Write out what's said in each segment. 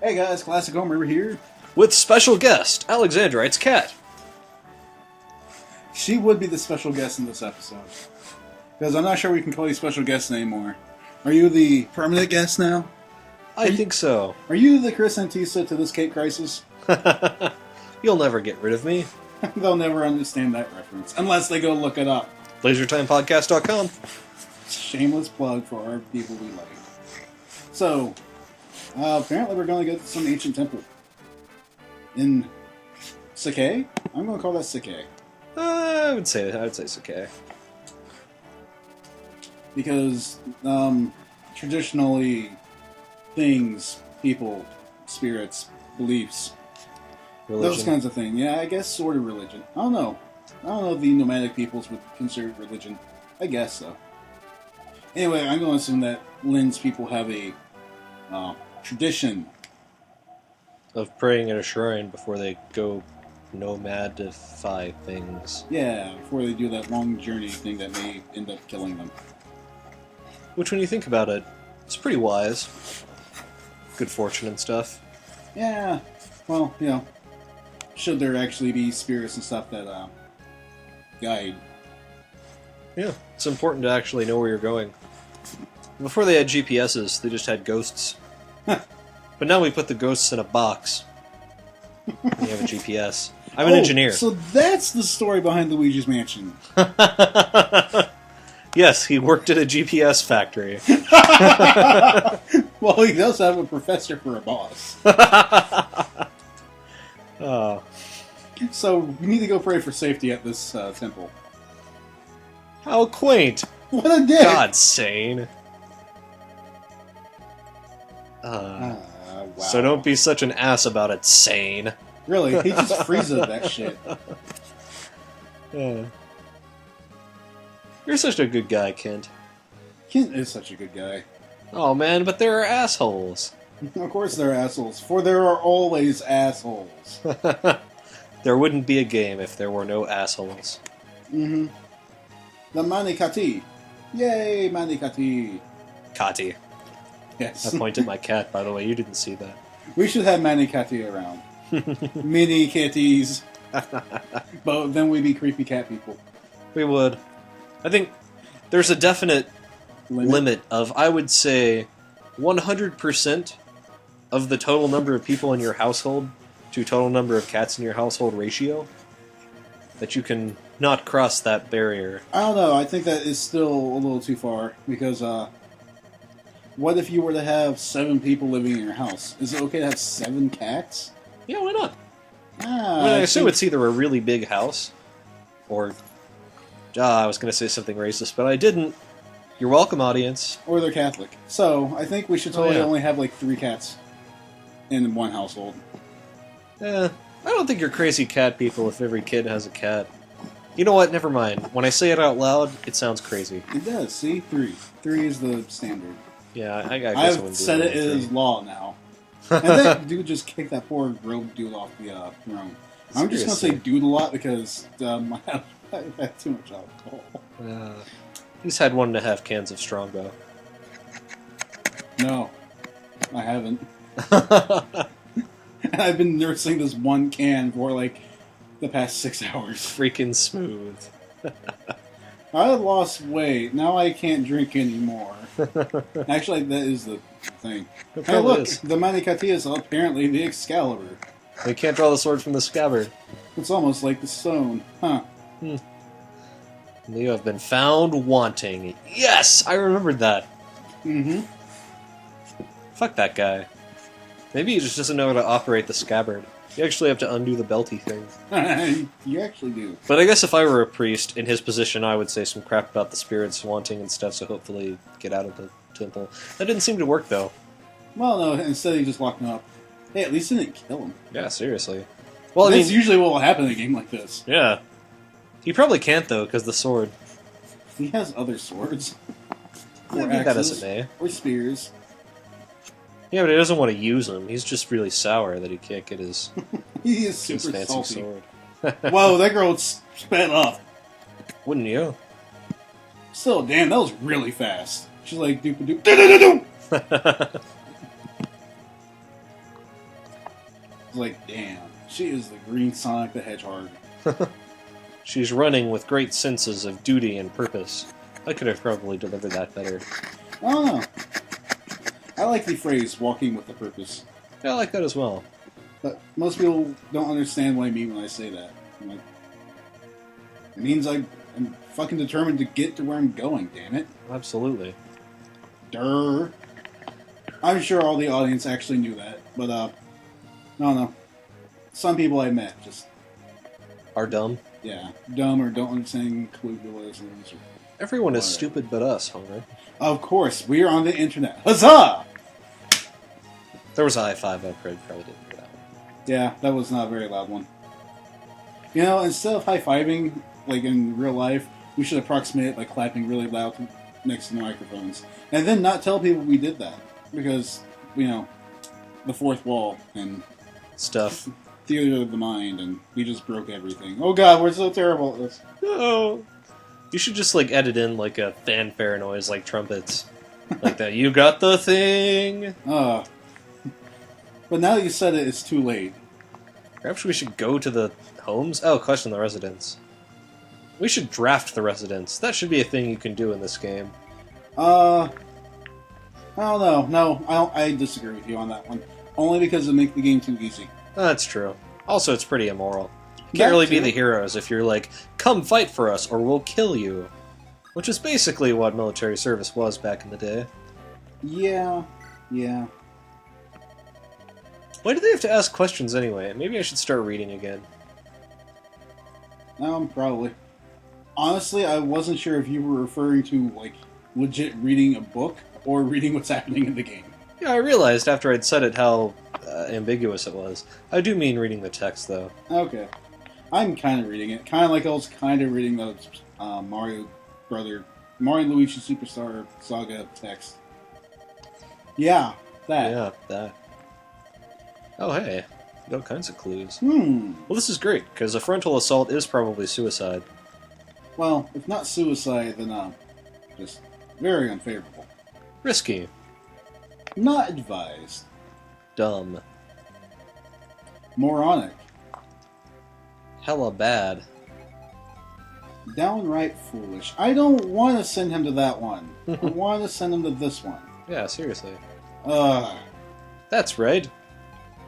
Hey guys, classichomer here. With special guest, Alexandrite's cat. She would be the special guest in this episode. Because I'm not sure we can call you special guests anymore. Are you the permanent guest now? I think so. Are you the Chris Antista to this Cape Crisis? You'll never get rid of me. They'll never understand that reference. Unless they go look it up. LaserTimePodcast.com. Shameless plug for our people we like. So, apparently we're going to go to some ancient temple. In Sakai? I'm going to call that Sakai. I would say Sakai. Because, traditionally, things, people, spirits, beliefs, Religion. those kinds of things. Yeah, I guess sort of religion. I don't know if the nomadic peoples would consider it religion. I guess so. Anyway, I'm going to assume that Lin's people have a tradition Of praying at a shrine before they go nomadify things. Yeah, before they do that long journey thing that may end up killing them. Which, when you think about it, it's pretty wise. Good fortune and stuff. Yeah, well, should there actually be spirits and stuff that guide. Yeah, it's important to actually know where you're going. Before they had GPSs, they just had ghosts. But now we put the ghosts in a box. And you have a GPS. I'm an engineer. So that's the story behind Luigi's Mansion. Yes, he worked at a GPS factory. Well, he does have a professor for a boss. Oh. So we need to go pray for safety at this temple. How quaint. What a dick! God sane. Wow. So don't be such an ass about it, sane. Really, he just freezes that shit. You're such a good guy, Kent. Kent is such a good guy. Oh man, but there are assholes. Of course they're assholes, for there are always assholes. There wouldn't be a game if there were no assholes. Mm-hmm. The Manikati. Yay, Manikati. Kati. Yes. I pointed my cat, by the way. You didn't see that. We should have Manikati around. Mini kitties. But then we'd be creepy cat people. We would. I think there's a definite limit of, I would say, 100% of the total number of people in your household to total number of cats in your household ratio. That you can not cross that barrier. I don't know. I think that is still a little too far. Because, what if you were to have 7 people living in your house? Is it okay to have 7 cats? Yeah, why not? Ah, I mean, I assume it's either a really big house, or... I was going to say something racist, but I didn't. You're welcome, audience. Or they're Catholic. So, I think we should totally only have, 3 cats in one household. I don't think you're crazy cat people if every kid has a cat. You know what? Never mind. When I say it out loud, it sounds crazy. It does. See? 3. 3 is the standard. Yeah, I guess I wouldn't do said it with is law now. And that dude just kicked that poor rogue dude off the throne. I'm just going to say dude a lot because I've had too much alcohol. He's had 1.5 cans of Strongbow. No, I haven't. And I've been nursing this one can for the past 6 hours. Freaking smooth. I lost weight. Now I can't drink anymore. Actually, that is the thing. Hey, look, the Manikati is apparently the Excalibur. You can't draw the sword from the scabbard. It's almost like the stone, huh? You have been found wanting. Yes! I remembered that. Mm-hmm. Fuck that guy. Maybe he just doesn't know how to operate the scabbard. You actually have to undo the belty thing. You actually do. But I guess if I were a priest, in his position, I would say some crap about the spirits wanting and stuff, so hopefully get out of the temple. That didn't seem to work, though. Well, no, instead he just locked him up. Hey, at least he didn't kill him. Yeah, seriously. Well, That's usually what will happen in a game like this. Yeah. He probably can't, though, because the sword. He has other swords. Or axes. That as it may. Or spears. Yeah, but he doesn't want to use them. He's just really sour that he can't get his, he is his super fancy salty. sword. Whoa, that girl sped up. Wouldn't you? Still, damn, that was really fast. She's like, doop-a-doop, do-do-do-do! It's like, damn, she is the green Sonic the Hedgehog. She's running with great senses of duty and purpose. I could have probably delivered that better. I don't know. I like the phrase, walking with a purpose. Yeah, I like that as well. But most people don't understand what I mean when I say that. I'm like, it means I'm fucking determined to get to where I'm going, damn it. Absolutely. Durr. I'm sure all the audience actually knew that, but, I don't know. Some people I met just... Are dumb? Yeah, dumb or don't understand colloquialisms. Everyone is stupid but us, Homer. Of course, we are on the internet. Huzzah! There was a high five upgrade, probably didn't hear that one. Yeah, that was not a very loud one. You know, instead of high-fiving, like in real life, we should approximate it by clapping really loud next to the microphones. And then not tell people we did that. Because, you know, the fourth wall and... Stuff. Theater of the mind, and we just broke everything. Oh god, we're so terrible at this. No! You should just, like, edit in, like, a fanfare noise, like trumpets. Like that, you got the thing! But now that you said it, it's too late. Perhaps we should go to the homes? Oh, question the residents. We should draft the residents. That should be a thing you can do in this game. I don't know. No, I disagree with you on that one. Only because it'll make the game too easy. That's true. Also, it's pretty immoral. You can't really be the heroes if you're like, come fight for us or we'll kill you. Which is basically what military service was back in the day. Yeah. Why do they have to ask questions anyway? Maybe I should start reading again. Probably. Honestly, I wasn't sure if you were referring to, like, legit reading a book or reading what's happening in the game. Yeah, I realized after I'd said it how ambiguous it was. I do mean reading the text, though. Okay. I'm kind of reading it. Kind of like I was kind of reading the Mario Luigi Superstar Saga text. Yeah, that. Yeah, that. Oh, hey. All kinds of clues. Well, this is great, because a frontal assault is probably suicide. Well, if not suicide, then, just very unfavorable. Risky. Not advised. Dumb. Moronic. Hella bad. Downright foolish. I don't want to send him to that one. I want to send him to this one. Yeah, seriously. That's right.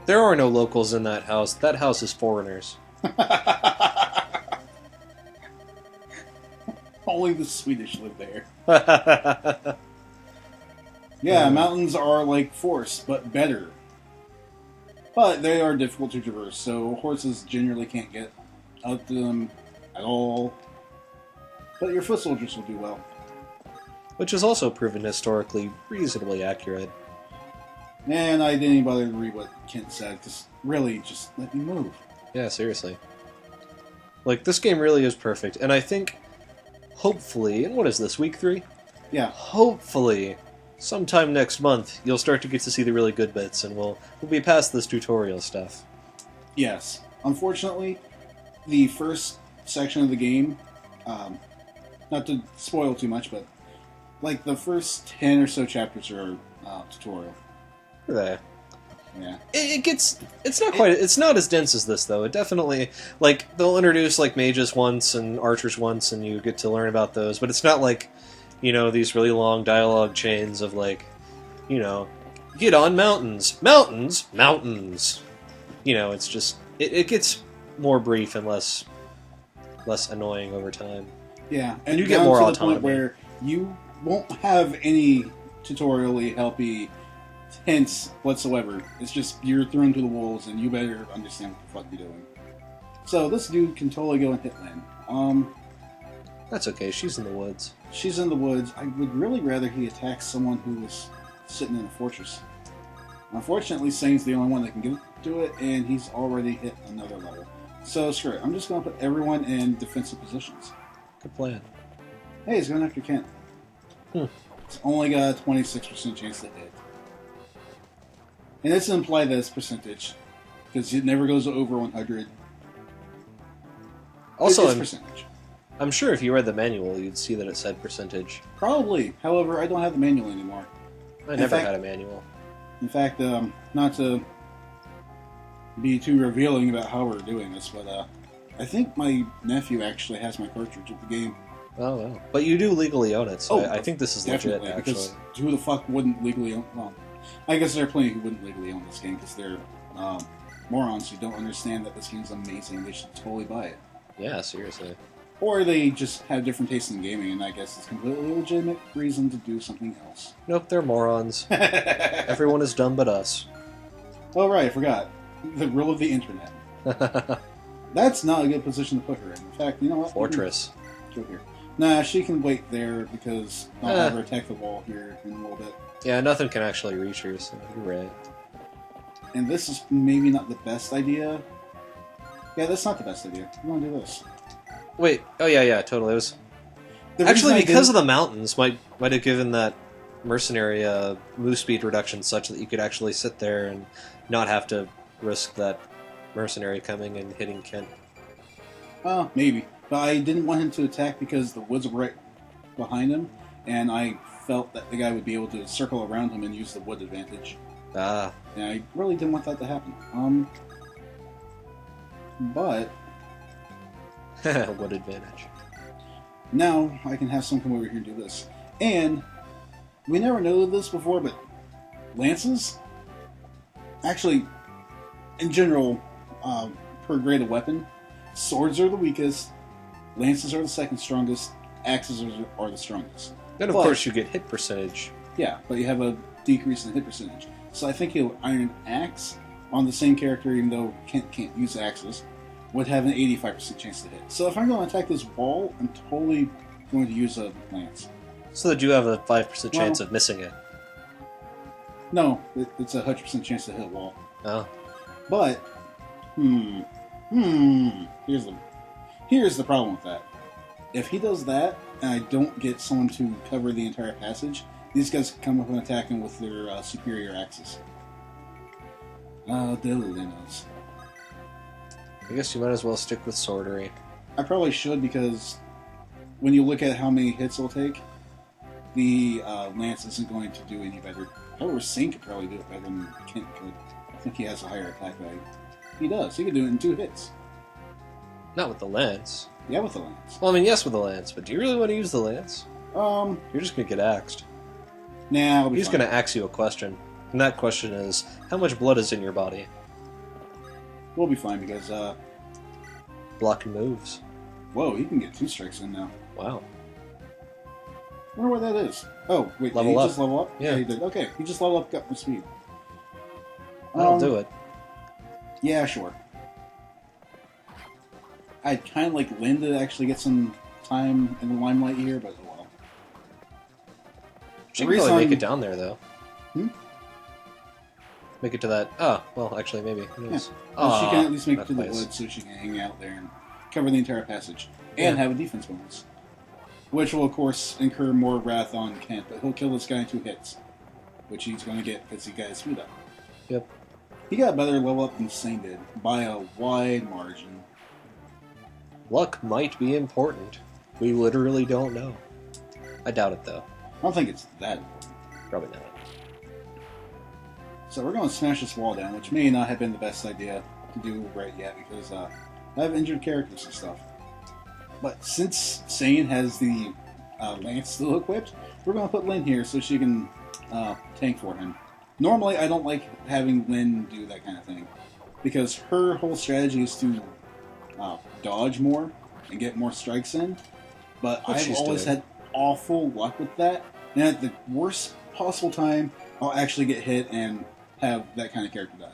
There are no locals in that house. That house is foreigners. Only the Swedish live there. Yeah, mountains are like forests, but better. But they are difficult to traverse, so horses generally can't get up to them at all. But your foot soldiers will do well. Which is also proven historically reasonably accurate. And I didn't even bother to read what Kent said, because really, just let me move. Yeah, seriously. Like, this game really is perfect, and I think, hopefully, and what is this, week 3? Yeah. Hopefully, sometime next month, you'll start to get to see the really good bits, and we'll be past this tutorial stuff. Yes. Unfortunately, the first section of the game, not to spoil too much, but like the first 10 or so chapters are tutorial. There. Yeah. It's not as dense as this, though. It definitely, like, they'll introduce, like, mages once and archers once, and you get to learn about those, but it's not like, you know, these really long dialogue chains of, like, you know, get on mountains, mountains, mountains. You know, it's just, it gets more brief and less annoying over time. Yeah, and you get more autonomy. To the point where you won't have any tutorially helpy hints whatsoever. It's just you're thrown to the wolves, and you better understand what the fuck you're doing. So this dude can totally go and hit Lynn. That's okay. She's in the woods. She's in the woods. I would really rather he attacks someone who is sitting in a fortress. Unfortunately, Sane's the only one that can get to it, and he's already hit another level. So screw it. I'm just going to put everyone in defensive positions. Good plan. Hey, he's going after Kent. It's only got a 26% chance to hit. And it's implied that it's percentage, because it never goes over 100. Also, percentage. I'm sure if you read the manual, you'd see that it said percentage. Probably. However, I don't have the manual anymore. I never had a manual. In fact, not to be too revealing about how we're doing this, but I think my nephew actually has my cartridge of the game. Oh, wow. But you do legally own it, so I think this is legit, actually. Because who the fuck wouldn't legally own... Well, I guess there are plenty who wouldn't legally own this game, because they're morons who don't understand that this game's amazing. They should totally buy it. Yeah, seriously. Or they just have different tastes in gaming, and I guess it's a completely legitimate reason to do something else. Nope, they're morons. Everyone is dumb but us. Oh, right, I forgot. The rule of the internet. That's not a good position to put her in. In fact, you know what? Fortress. Go here. Nah, she can wait there because I'll have her attack the wall here in a little bit. Yeah, nothing can actually reach her, so you're right. And this is maybe not the best idea. Yeah, that's not the best idea. I'm gonna do this. Wait, oh yeah, totally. It was actually because of the mountains might have given that mercenary move speed reduction such that you could actually sit there and not have to risk that mercenary coming and hitting Kent. Maybe. But I didn't want him to attack because the woods were right behind him, and I felt that the guy would be able to circle around him and use the wood advantage. Ah. And I really didn't want that to happen. But... Wood advantage. Now I can have someone come over here and do this. And we never noted this before, but lances, actually, in general, per grade of weapon, swords are the weakest, lances are the second strongest, axes are the strongest. Then of course you get hit percentage. Yeah, but you have a decrease in hit percentage. So I think he'll Iron Axe on the same character, even though Kent can't use axes, would have an 85% chance to hit. So if I'm going to attack this wall, I'm totally going to use a lance. So that you have a 5% chance of missing it. No, it's a 100% chance to hit a wall. Oh. But, here's the problem with that. If he does that, and I don't get someone to cover the entire passage, these guys come up and attack him with their superior axes. Diddly-diddles. I guess you might as well stick with swordery. I probably should, because when you look at how many hits it'll take, the lance isn't going to do any better. However, Singh could probably do it better than Kent could. I think he has a higher attack value. He does. He could do it in 2 hits. Not with the lance. Yeah, with the lance. Well, I mean, yes with the lance, but do you really want to use the lance? You're just going to get axed. Nah, I'll be He's fine. going to ask you a question. And that question is, how much blood is in your body? We'll be fine because, Blocking moves. whoa, he can get 2 strikes in now. Wow. I wonder what that is. Oh, wait, Level did he up. just level up? Yeah. He did. Okay, he just leveled up, got more speed. That'll do it. Yeah, sure. I'd kind of like Lynn to actually get some time in the limelight here, but oh well. She The can probably make reason- it down there, though. Make it to that... Oh, well, actually, maybe. Who knows? Well, she can at least make it that to the place. woods so she can hang out there and cover the entire passage. And have a defense bonus. Which will, of course, incur more wrath on Kent, but he'll kill this guy in 2 hits. Which he's going to get because he got his speed up. Yep. He got a better level up than Sane did, by a wide margin. Luck might be important. We literally don't know. I doubt it, though. I don't think it's that important. Probably not. So we're going to smash this wall down, which may not have been the best idea to do right yet, because I have injured characters and stuff. But since Sane has the lance still equipped, we're going to put Lynn here so she can tank for him. Normally, I don't like having Lynn do that kind of thing, because her whole strategy is to dodge more and get more strikes in, but What I've she's always doing. had awful luck with that, and at the worst possible time, I'll actually get hit and have that kind of character die.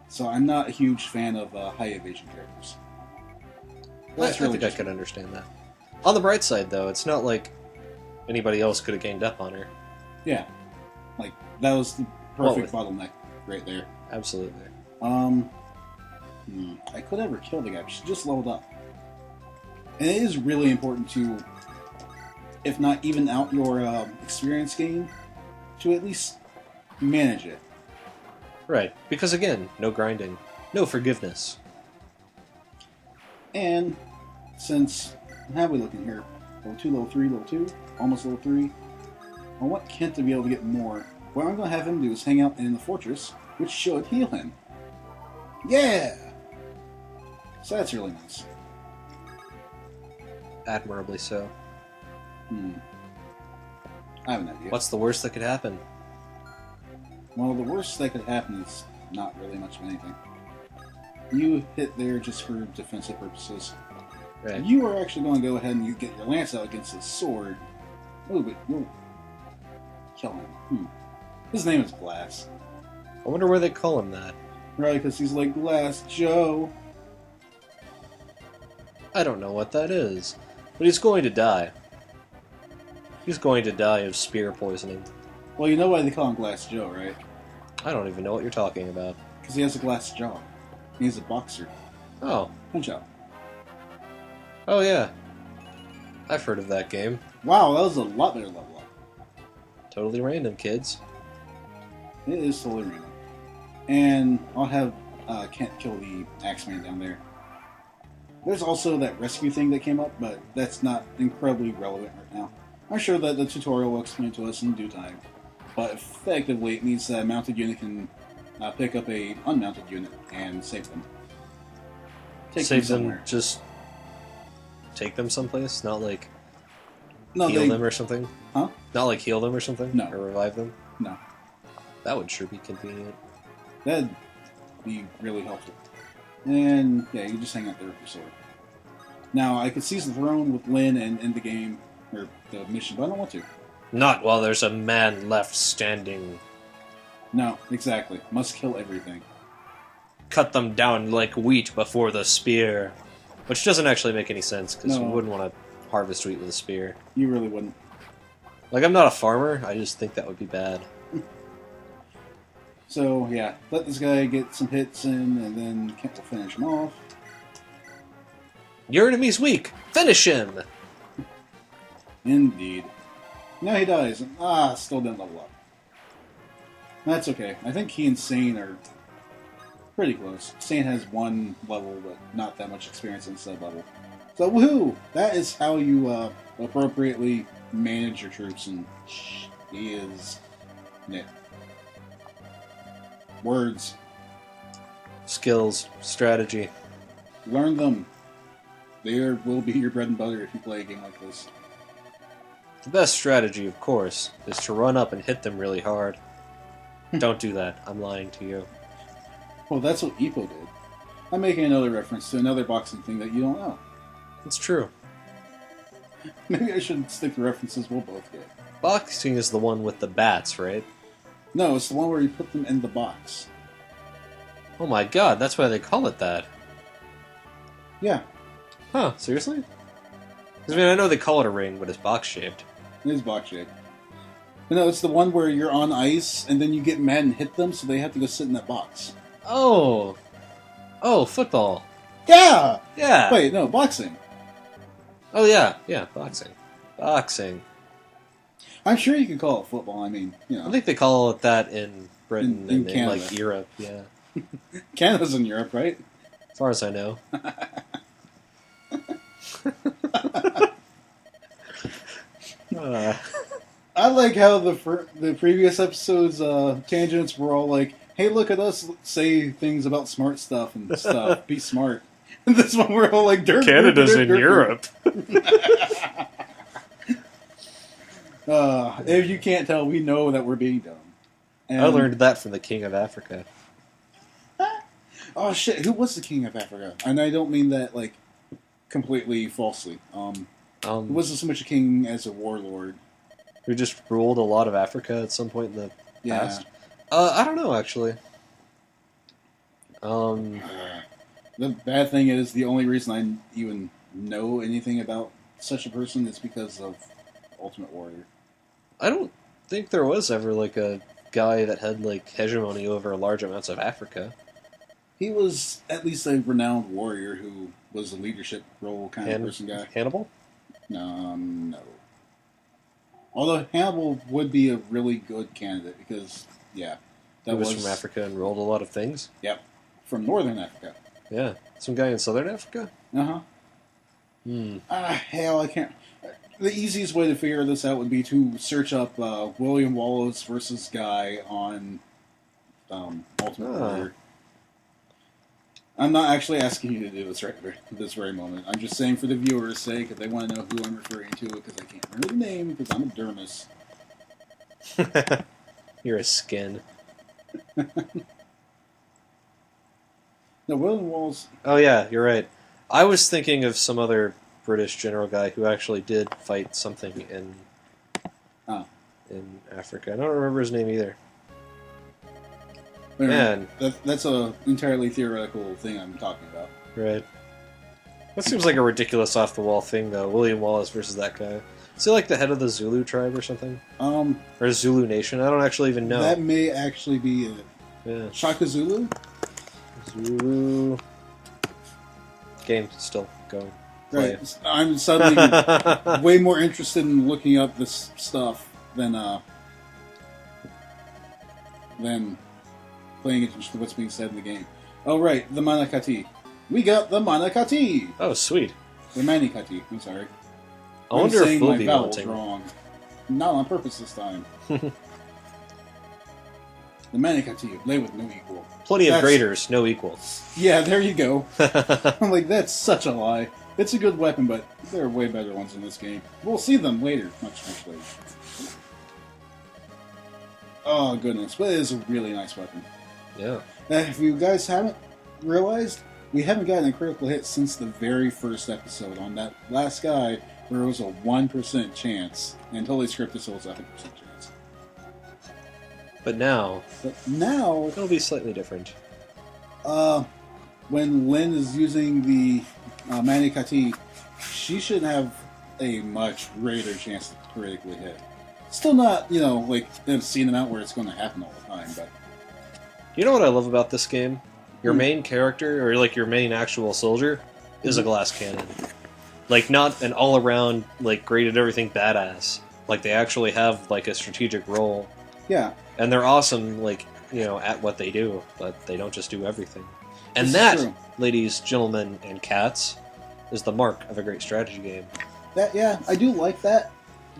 So I'm not a huge fan of high evasion characters. I think I could understand that. On the bright side, though, it's not like anybody else could have ganged up on her. Yeah. Like, that was the perfect bottleneck right there. Absolutely. I could ever kill the guy, but she just leveled up. And it is really important to, if not even out your experience gain, to at least manage it. Right. Because, again, no grinding. No forgiveness. And since, how are we looking here? Level 2, level 3, level 2, almost level 3. I want Kent to be able to get more. What I'm going to have him do is hang out in the fortress, which should heal him. Yeah! So that's really nice. Admirably so. I have an idea. What's the worst that could happen? Well, the worst that could happen is not really much of anything. You hit there just for defensive purposes. Right. You are actually going to go ahead and you get your lance out against his sword. Oh, but you'll kill him. His name is Glass. I wonder where they call him that. Right, because he's like Glass Joe. I don't know what that is. But he's going to die. He's going to die of spear poisoning. Well, you know why they call him Glass Joe, right? I don't even know what you're talking about. Because he has a glass jaw. He's a boxer. Oh. Punch out. Oh, yeah. I've heard of that game. Wow, that was a lot better level up. Totally random, kids. It is totally random. And I'll have Kent kill the Axeman down there. There's also that rescue thing that came up, but that's not incredibly relevant right now. I'm sure that the tutorial will explain to us in due time. But effectively, it means that a mounted unit can pick up a unmounted unit and save them. Save them, just take them someplace? Not like heal them or something? Huh? Not like heal them or something? No. Or revive them? No. That would sure be convenient. That'd be really helpful. And, yeah, you just hang out there with your sword. Now, I could seize the throne with Lyn and end the game, or the mission, but I don't want to. Not while there's a man left standing. No, exactly. Must kill everything. Cut them down like wheat before the spear. Which doesn't actually make any sense, because No. you wouldn't want to harvest wheat with a spear. You really wouldn't. Like, I'm not a farmer, I just think that would be bad. So, yeah, let this guy get some hits in, and then Kent will finish him off. Your enemy's weak! Finish him! Indeed. Now he dies, and still didn't level up. That's okay. I think he and Sane are pretty close. Sane has one level, but not that much experience in said level. So, woohoo! That is how you appropriately manage your troops, and he is Nick. Words. Skills, strategy. Learn them. They will be your bread and butter if you play a game like this. The best strategy, of course, is to run up and hit them really hard. Don't do that. I'm lying to you. Well, that's what Ippo did. I'm making another reference to another boxing thing that you don't know. It's true. Maybe I should stick to references we'll both get. Boxing is the one with the bats, right? No, it's the one where you put them in the box. Oh my god, that's why they call it that. Yeah, Huh, seriously? 'Cause, I mean, I know they call it a ring, but it's box-shaped. it is box shaped. But no, it's the one where you're on ice and then you get mad and hit them, so they have to go sit in that box. Oh! Oh, football. Yeah! Yeah! Wait, no, boxing. Oh yeah, yeah, boxing. Boxing. I'm sure you could call it football. I mean, you I know, think they call it that in Britain In and in, like, Canada. Europe, yeah. Canada's in Europe, right? As far as I know. I like how the previous episodes tangents were all like, "Hey, look at us say things about smart stuff and stuff. Be smart." And this one we're all like, "Dirt." Canada's in Europe. If you can't tell, we know that we're being dumb. And, I learned that from the King of Africa. Oh shit! Who was the king of Africa? And I don't mean that like completely falsely. He wasn't so much a king as a warlord. Who just ruled a lot of Africa at some point in the Yeah. past? I don't know, actually. The bad thing is the only reason I even know anything about such a person is because of Ultimate Warrior. I don't think there was ever, like, a guy that had, like, hegemony over large amounts of Africa. He was at least a renowned warrior who was a leadership role kind of person guy. Hannibal? No. Although Hannibal would be a really good candidate because, yeah, That was from Africa and ruled a lot of things? Yep, from northern Africa. Yeah. Some guy in southern Africa? Uh-huh. Hell, I can't... The easiest way to figure this out would be to search up William Wallace versus Guy on Ultimate Warrior. I'm not actually asking you to do this this very moment. I'm just saying for the viewers' sake, if they want to know who I'm referring to, because I can't remember the name, because I'm a dermis. You're a skin. No, William Wallace... Oh yeah, you're right. I was thinking of some other British general guy who actually did fight something in Africa. I don't remember his name either. Man. That's a entirely theoretical thing I'm talking about. Right. That seems like a ridiculous off-the-wall thing, though. William Wallace versus that guy. Is he like the head of the Zulu tribe or something? Or Zulu Nation? I don't actually even know. That may actually be it. Yeah. Shaka Zulu? Zulu... Game's still going. Play. Right. I'm suddenly way more interested in looking up this stuff than paying attention to what's being said in the game. Oh, right, the Manakati. We got the Manakati! Oh, sweet. The Manikati, I'm sorry. I wonder I'm saying if we'll my be vowels wanting... wrong. Not on purpose this time. The Manikati, play with no equal. Plenty of graders, no equal. Yeah, there you go. I'm like, that's such a lie. It's a good weapon, but there are way better ones in this game. We'll see them later, much later. Oh, goodness. But it is a really nice weapon. Yeah. If you guys haven't realized, we haven't gotten a critical hit since the very first episode on that last guy where it was a 1% chance. And totally scripted, so it was a 100% chance. But now it'll be slightly different. When Lynn is using the Manikati, she should have a much greater chance to critically hit. Still not, like them seeing them out where it's going to happen all the time, but... You know what I love about this game? Your main character, or like your main actual soldier, is a glass cannon. Like, not an all-around, like, great at everything badass. Like, they actually have, like, a strategic role. Yeah. And they're awesome, like, at what they do, but they don't just do everything. And that, ladies, gentlemen, and cats, is the mark of a great strategy game. Yeah, I do like that,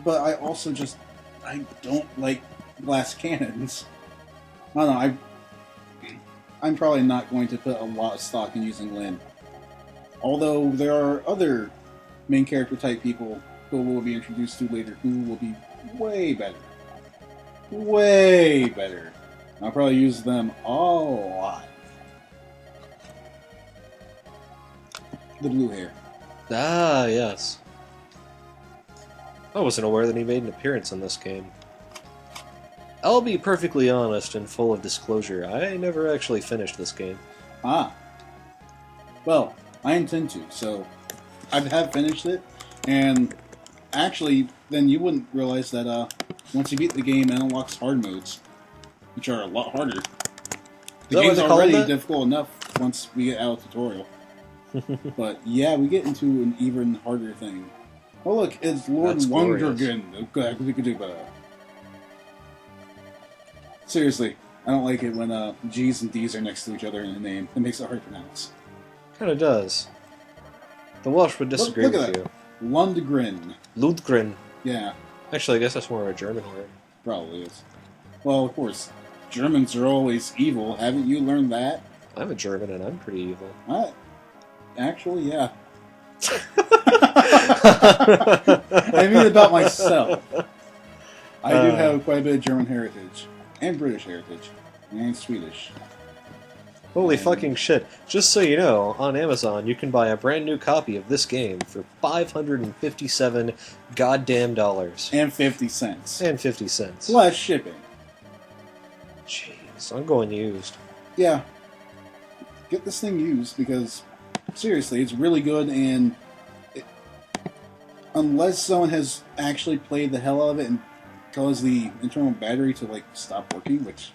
but I also I don't like glass cannons. I don't know, I'm probably not going to put a lot of stock in using Lynn. Although there are other main character type people who will be introduced to later who will be way better. Way better. I'll probably use them a lot. The blue hair. Ah, yes. I wasn't aware that he made an appearance in this game. I'll be perfectly honest and full of disclosure, I never actually finished this game. Ah. Well, I intend to, so I have finished it, and actually, then you wouldn't realize that once you beat the game, it unlocks hard modes, which are a lot harder. The game's already difficult enough once we get out of tutorial. But yeah, we get into an even harder thing. Oh look, it's Lord Wondergun. Seriously, I don't like it when G's and D's are next to each other in a name. It makes it hard to pronounce. Kinda does. The Welsh would disagree with you. Lundgren. Lundgren. Yeah. Actually, I guess that's more of a German word. Probably is. Well, of course. Germans are always evil. Haven't you learned that? I'm a German and I'm pretty evil. Actually, yeah. I mean about myself. I do have quite a bit of German heritage. And British heritage. And Swedish. Holy fucking shit. Just so you know, on Amazon you can buy a brand new copy of this game for $557 goddamn dollars. And 50 cents. And 50 cents. Plus shipping. Jeez, I'm going used. Yeah. Get this thing used because, seriously, it's really good and unless someone has actually played the hell out of it and caused the internal battery to, like, stop working, which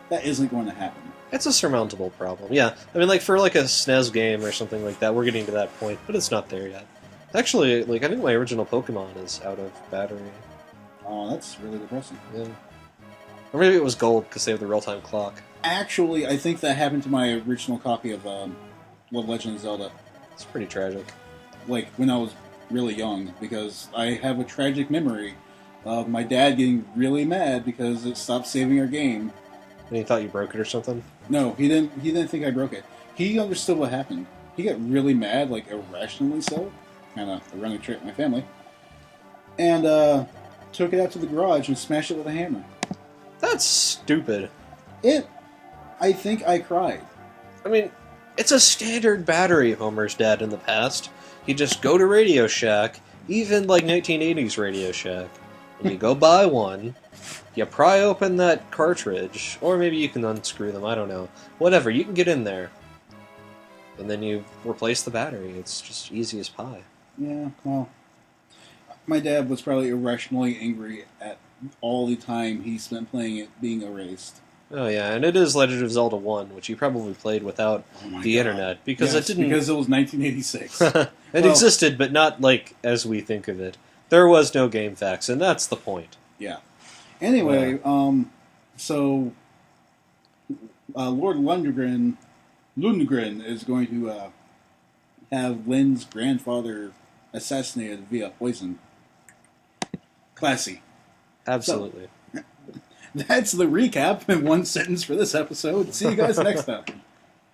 that isn't going to happen. It's a surmountable problem, yeah. I mean, like, for, like, a SNES game or something like that, we're getting to that point, but it's not there yet. Actually, like, I think my original Pokemon is out of battery. Oh, that's really depressing. Yeah. Or maybe it was gold, because they have the real-time clock. Actually, I think that happened to my original copy of Legend of Zelda. It's pretty tragic. Like, when I was really young, because I have a tragic memory of my dad getting really mad because it stopped saving our game. And he thought you broke it or something? No, he didn't think I broke it. he understood what happened. He got really mad, like irrationally so, kind of a running trick in my family, and took it out to the garage and smashed it with a hammer. That's stupid. I think I cried. I mean, it's a standard battery, Homer's dad in the past. He'd just go to Radio Shack, even like 1980s Radio Shack, and you go buy one, you pry open that cartridge, or maybe you can unscrew them, I don't know. Whatever, you can get in there. And then you replace the battery. It's just easy as pie. Yeah, well, my dad was probably irrationally angry at all the time he spent playing it being erased. Oh yeah, and it is Legend of Zelda 1, which you probably played without the internet, because it didn't... because it was 1986. It existed, but not like as we think of it. There was no GameFAQs, and that's the point. Yeah. Anyway, so Lord Lundgren is going to have Lynn's grandfather assassinated via poison. Classy. Absolutely. So, that's the recap in one sentence for this episode. See you guys next time.